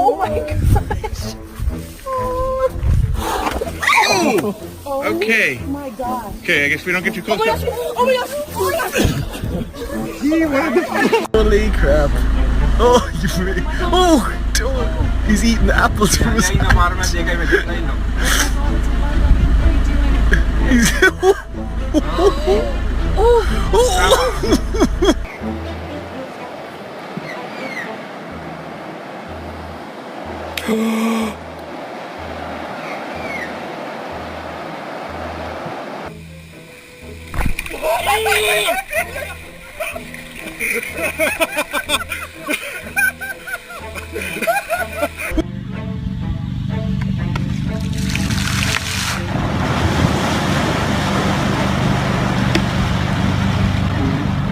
Oh my gosh. Oh, okay. Oh my god. Okay, I guess we don't get too close. Oh my gosh. Oh my gosh. Oh my gosh. Holy crap. Oh, you really. Oh, don't. He's eating the apples from his hand. He's. Oh.